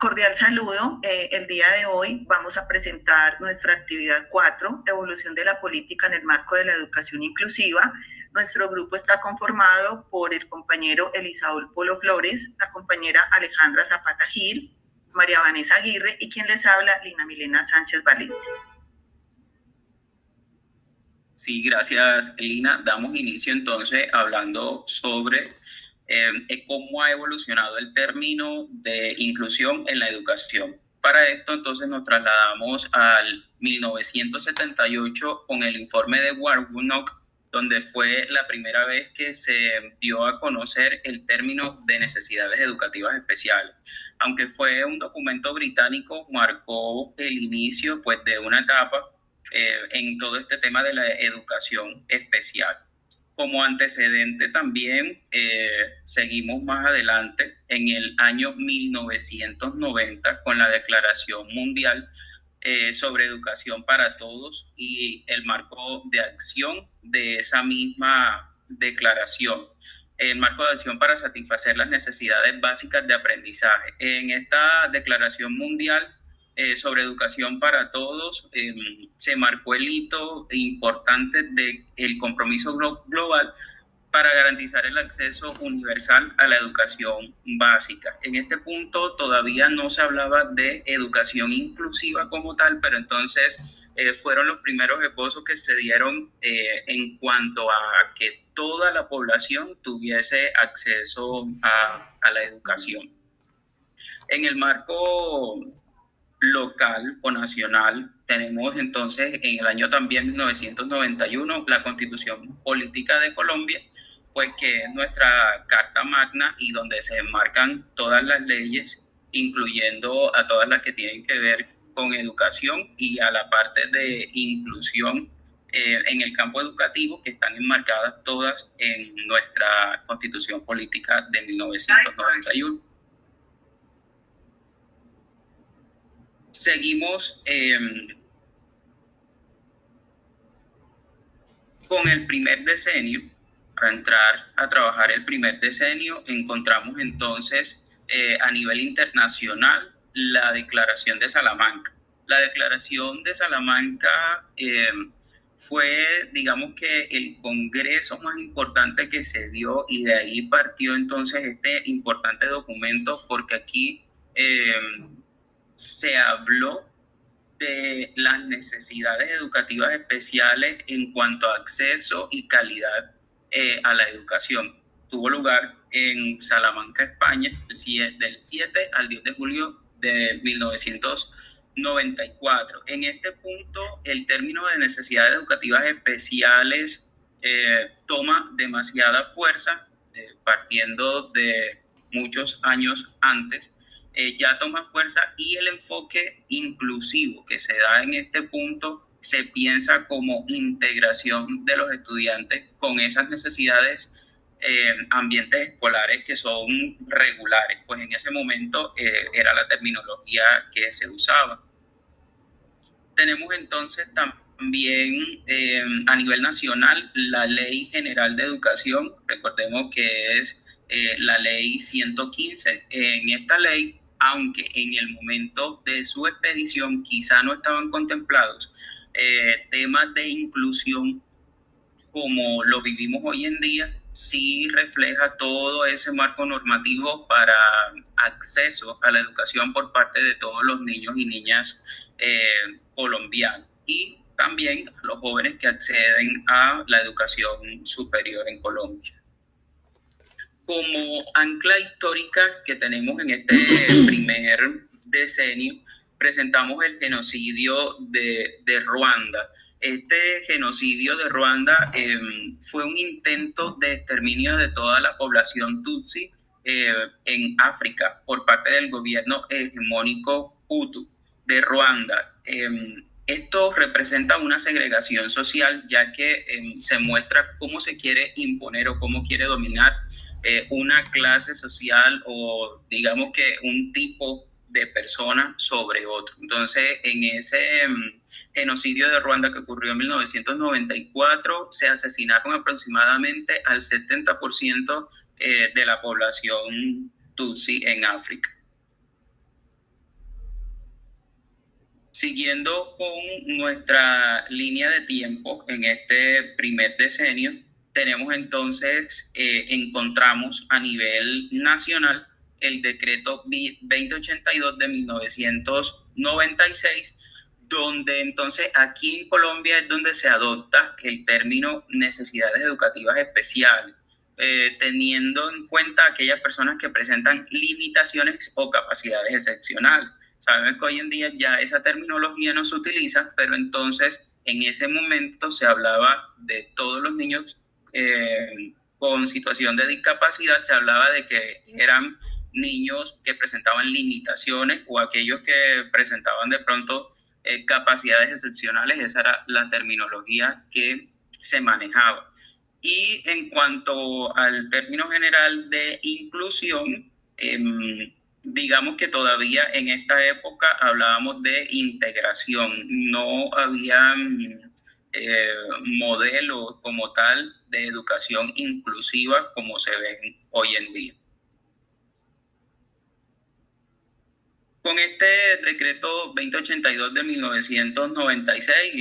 Cordial saludo. El día de hoy vamos a presentar nuestra actividad 4, evolución de la política en el marco de la educación inclusiva. Nuestro grupo está conformado por el compañero Elisaúl Polo Flores, la compañera Alejandra Zapata Gil, María Vanessa Aguirre y quien les habla, Lina Milena Sánchez Valencia. Sí, gracias, Lina. Damos inicio entonces hablando sobre cómo ha evolucionado el término de inclusión en la educación. Para esto, entonces, nos trasladamos al 1978 con el informe de Warnock, donde fue la primera vez que se dio a conocer el término de necesidades educativas especiales. Aunque fue un documento británico, marcó el inicio, pues, de una etapa en todo este tema de la educación especial. Como antecedente también seguimos más adelante en el año 1990 con la Declaración Mundial sobre Educación para Todos y el marco de acción de esa misma declaración. El marco de acción para satisfacer las necesidades básicas de aprendizaje. En esta Declaración Mundial sobre educación para todos, se marcó el hito importante del compromiso global para garantizar el acceso universal a la educación básica. En este punto todavía no se hablaba de educación inclusiva como tal, pero entonces fueron los primeros esbozos que se dieron en cuanto a que toda la población tuviese acceso a la educación. En el marco local o nacional, tenemos entonces en el año también 1991 la Constitución Política de Colombia, pues que es nuestra Carta Magna y donde se enmarcan todas las leyes, incluyendo a todas las que tienen que ver con educación y a la parte de inclusión en el campo educativo, que están enmarcadas todas en nuestra Constitución Política de 1991. Seguimos con el primer decenio. Para entrar a trabajar el primer decenio, encontramos entonces a nivel internacional la Declaración de Salamanca. La Declaración de Salamanca fue, digamos que, el congreso más importante que se dio y de ahí partió entonces este importante documento, porque aquí se habló de las necesidades educativas especiales en cuanto a acceso y calidad a la educación. Tuvo lugar en Salamanca, España, del 7 al 10 de julio de 1994. En este punto, el término de necesidades educativas especiales toma demasiada fuerza, partiendo de muchos años antes. Ya toma fuerza, y el enfoque inclusivo que se da en este punto se piensa como integración de los estudiantes con esas necesidades, ambientes escolares que son regulares, pues en ese momento era la terminología que se usaba. Tenemos entonces también a nivel nacional la Ley General de Educación, recordemos que es la Ley 115. En esta ley, aunque en el momento de su expedición quizá no estaban contemplados temas de inclusión como lo vivimos hoy en día, sí refleja todo ese marco normativo para acceso a la educación por parte de todos los niños y niñas colombianos, y también los jóvenes que acceden a la educación superior en Colombia. Como ancla histórica que tenemos en este primer decenio, presentamos el genocidio de Ruanda. Este genocidio de Ruanda fue un intento de exterminio de toda la población tutsi en África por parte del gobierno hegemónico Hutu de Ruanda. Esto representa una segregación social, ya que se muestra cómo se quiere imponer o cómo quiere dominar una clase social, o digamos que un tipo de persona sobre otro. Entonces, en ese genocidio de Ruanda que ocurrió en 1994, se asesinaron aproximadamente al 70% de la población tutsi en África. Siguiendo con nuestra línea de tiempo en este primer decenio, tenemos entonces, encontramos a nivel nacional el decreto 2082 de 1996, donde entonces aquí en Colombia es donde se adopta el término necesidades educativas especiales, teniendo en cuenta aquellas personas que presentan limitaciones o capacidades excepcionales. Sabemos que hoy en día ya esa terminología no se utiliza, pero entonces en ese momento se hablaba de todos los niños con situación de discapacidad, se hablaba de que eran niños que presentaban limitaciones o aquellos que presentaban de pronto capacidades excepcionales, esa era la terminología que se manejaba. Y en cuanto al término general de inclusión, digamos que todavía en esta época hablábamos de integración, no había modelos como tal de educación inclusiva como se ven hoy en día. Con este decreto 2082 de 1996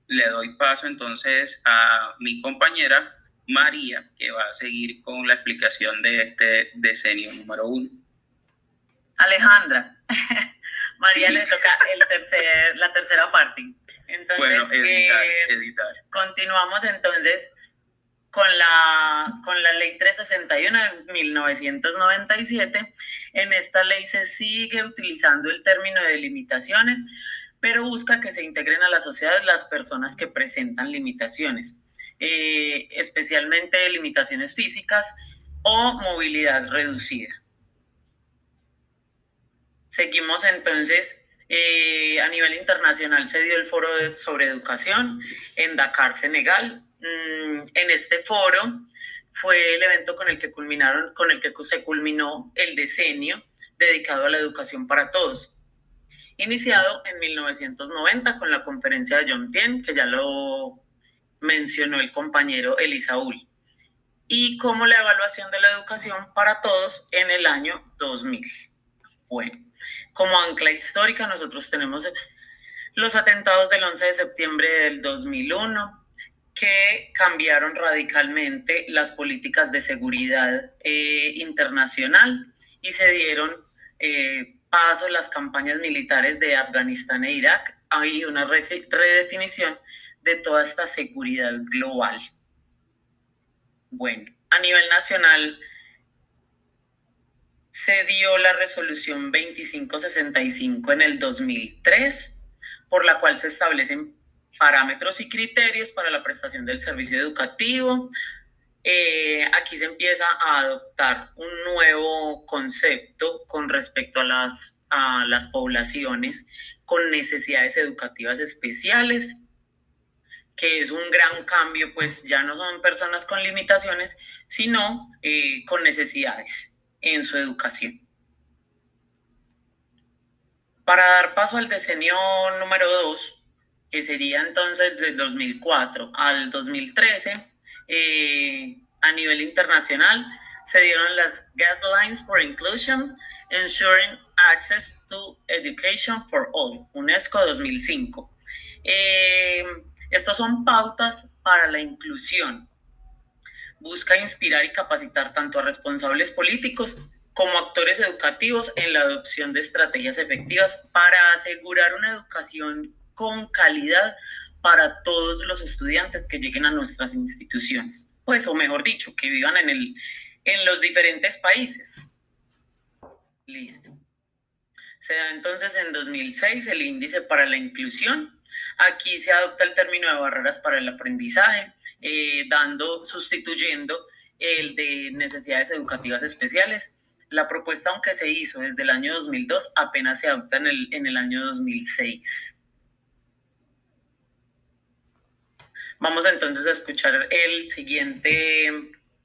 le doy paso entonces a mi compañera María, que va a seguir con la explicación de este decenio número 1. Alejandra, María, sí, le toca la tercera parte. Entonces, bueno, editar. Continuamos entonces con la ley 361 de 1997. En esta ley se sigue utilizando el término de limitaciones, pero busca que se integren a la sociedad las personas que presentan limitaciones, especialmente limitaciones físicas o movilidad reducida. Seguimos entonces, a nivel internacional se dio el foro sobre educación en Dakar, Senegal. En este foro fue el evento con el que se culminó el decenio dedicado a la educación para todos, iniciado en 1990 con la conferencia de Jomtien, que ya lo mencionó el compañero Elisaúl, y como la evaluación de la educación para todos en el año 2000. Bueno, como ancla histórica nosotros tenemos los atentados del 11 de septiembre del 2001, que cambiaron radicalmente las políticas de seguridad internacional y se dieron paso a las campañas militares de Afganistán e Irak. Hay una redefinición de toda esta seguridad global. Bueno, a nivel nacional se dio la resolución 2565 en el 2003, por la cual se establecen parámetros y criterios para la prestación del servicio educativo. Aquí se empieza a adoptar un nuevo concepto con respecto a las poblaciones con necesidades educativas especiales, que es un gran cambio, pues ya no son personas con limitaciones, sino con necesidades en su educación. Para dar paso al decenio número 2, que sería entonces del 2004 al 2013, a nivel internacional se dieron las Guidelines for Inclusion, Ensuring Access to Education for All, UNESCO 2005. Estos son pautas para la inclusión. Busca inspirar y capacitar tanto a responsables políticos como actores educativos en la adopción de estrategias efectivas para asegurar una educación con calidad para todos los estudiantes que lleguen a nuestras instituciones, pues, o mejor dicho, que vivan en los diferentes países. Listo. Se da entonces en 2006 el índice para la inclusión. Aquí se adopta el término de barreras para el aprendizaje, sustituyendo el de necesidades educativas especiales. La propuesta, aunque se hizo desde el año 2002, apenas se adopta en el año 2006. Vamos entonces a escuchar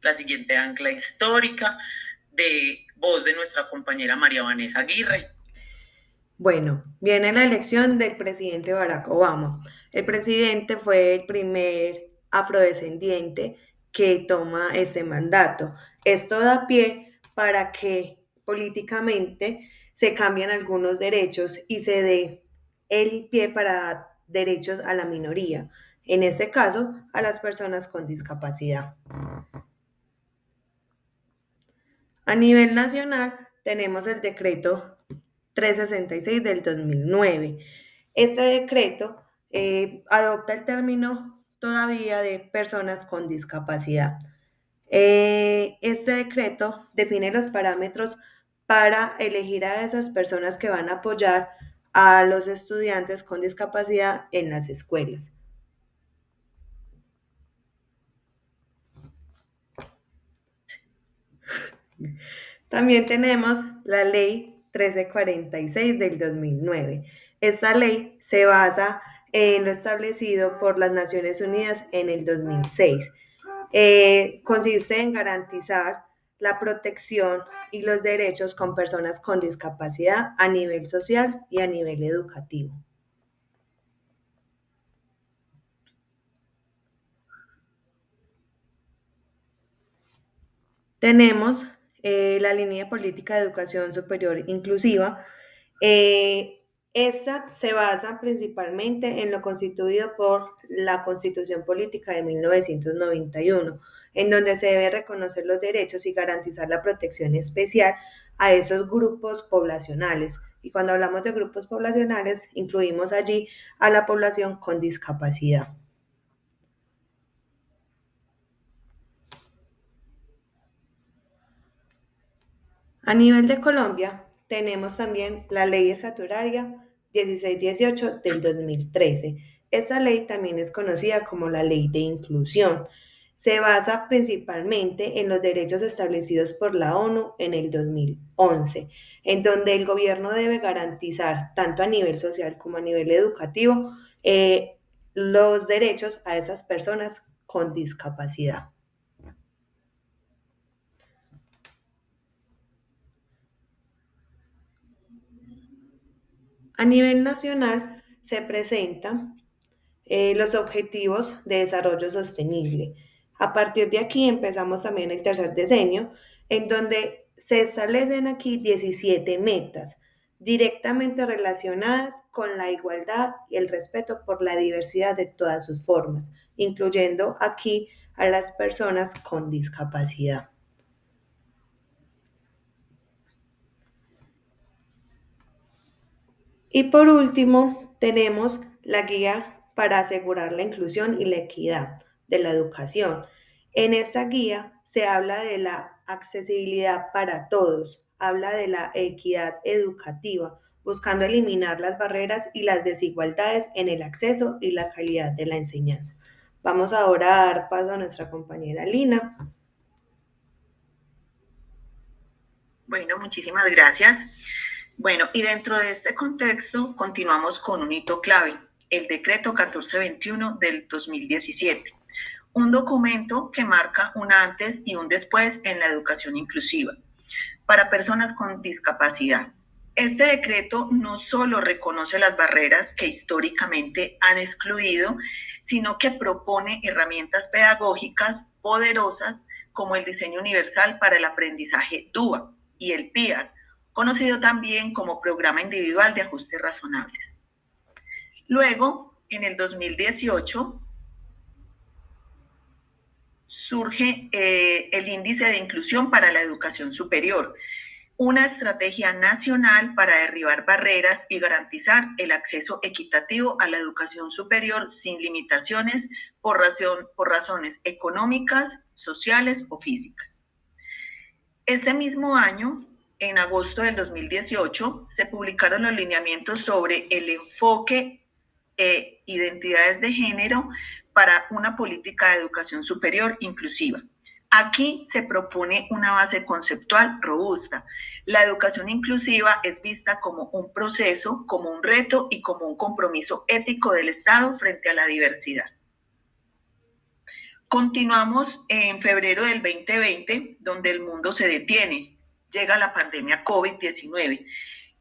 la siguiente ancla histórica de voz de nuestra compañera María Vanessa Aguirre. Bueno, viene la elección del presidente Barack Obama. El presidente fue el primer afrodescendiente que toma este mandato. Esto da pie para que políticamente se cambien algunos derechos y se dé el pie para derechos a la minoría, en este caso a las personas con discapacidad. A nivel nacional tenemos el decreto 366 del 2009. Este decreto adopta el término todavía de personas con discapacidad. Este decreto define los parámetros para elegir a esas personas que van a apoyar a los estudiantes con discapacidad en las escuelas. También tenemos la Ley 1346 del 2009. Esta ley se basa en lo establecido por las Naciones Unidas en el 2006. Consiste en garantizar la protección y los derechos con personas con discapacidad a nivel social y a nivel educativo. Tenemos la línea política de educación superior inclusiva. Esta se basa principalmente en lo constituido por la Constitución Política de 1991, en donde se debe reconocer los derechos y garantizar la protección especial a esos grupos poblacionales. Y cuando hablamos de grupos poblacionales, incluimos allí a la población con discapacidad. A nivel de Colombia, tenemos también la Ley Estatutaria 1618 del 2013. Esta ley también es conocida como la Ley de Inclusión. Se basa principalmente en los derechos establecidos por la ONU en el 2011, en donde el gobierno debe garantizar, tanto a nivel social como a nivel educativo, los derechos a esas personas con discapacidad. A nivel nacional se presentan los Objetivos de Desarrollo Sostenible. A partir de aquí empezamos también el tercer decenio, en donde se establecen aquí 17 metas directamente relacionadas con la igualdad y el respeto por la diversidad de todas sus formas, incluyendo aquí a las personas con discapacidad. Y por último, tenemos la guía para asegurar la inclusión y la equidad de la educación. En esta guía se habla de la accesibilidad para todos, habla de la equidad educativa, buscando eliminar las barreras y las desigualdades en el acceso y la calidad de la enseñanza. Vamos ahora a dar paso a nuestra compañera Lina. Bueno, muchísimas gracias. Bueno, y dentro de este contexto continuamos con un hito clave, el decreto 1421 del 2017, un documento que marca un antes y un después en la educación inclusiva para personas con discapacidad. Este decreto no solo reconoce las barreras que históricamente han excluido, sino que propone herramientas pedagógicas poderosas como el diseño universal para el aprendizaje DUA y el PIAR, conocido también como Programa Individual de Ajustes Razonables. Luego, en el 2018, surge el Índice de Inclusión para la Educación Superior, una estrategia nacional para derribar barreras y garantizar el acceso equitativo a la educación superior sin limitaciones por razones económicas, sociales o físicas. Este mismo año, en agosto del 2018, se publicaron los lineamientos sobre el enfoque e identidades de género para una política de educación superior inclusiva. Aquí se propone una base conceptual robusta. La educación inclusiva es vista como un proceso, como un reto y como un compromiso ético del Estado frente a la diversidad. Continuamos en febrero del 2020, donde el mundo se detiene. Llega la pandemia COVID-19.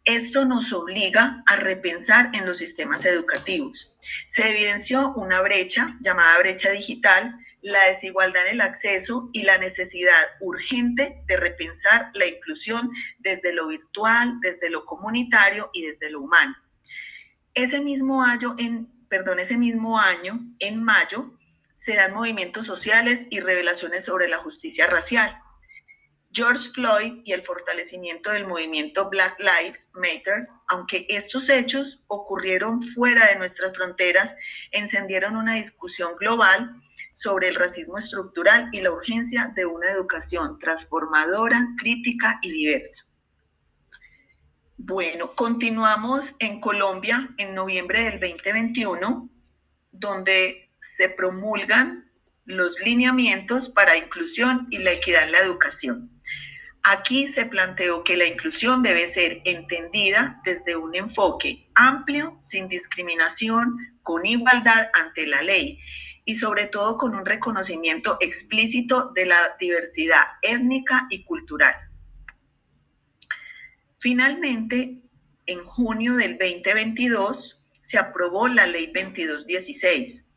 Esto nos obliga a repensar en los sistemas educativos. Se evidenció una brecha llamada brecha digital, la desigualdad en el acceso y la necesidad urgente de repensar la inclusión desde lo virtual, desde lo comunitario y desde lo humano. Ese mismo año, en mayo, se dan movimientos sociales y revelaciones sobre la justicia racial. George Floyd y el fortalecimiento del movimiento Black Lives Matter, aunque estos hechos ocurrieron fuera de nuestras fronteras, encendieron una discusión global sobre el racismo estructural y la urgencia de una educación transformadora, crítica y diversa. Bueno, continuamos en Colombia en noviembre del 2021, donde se promulgan los lineamientos para inclusión y la equidad en la educación. Aquí se planteó que la inclusión debe ser entendida desde un enfoque amplio, sin discriminación, con igualdad ante la ley y sobre todo con un reconocimiento explícito de la diversidad étnica y cultural. Finalmente, en junio del 2022 se aprobó la Ley 2216.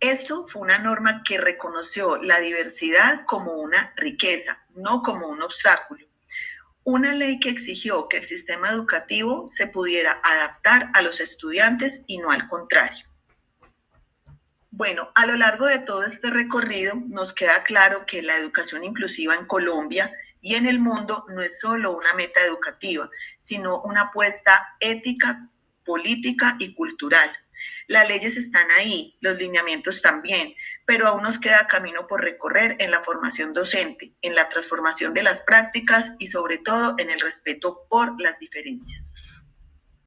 Esto fue una norma que reconoció la diversidad como una riqueza, no como un obstáculo. Una ley que exigió que el sistema educativo se pudiera adaptar a los estudiantes y no al contrario. Bueno, a lo largo de todo este recorrido nos queda claro que la educación inclusiva en Colombia y en el mundo no es solo una meta educativa, sino una apuesta ética, política y cultural. Las leyes están ahí, los lineamientos también, pero aún nos queda camino por recorrer en la formación docente, en la transformación de las prácticas y sobre todo en el respeto por las diferencias.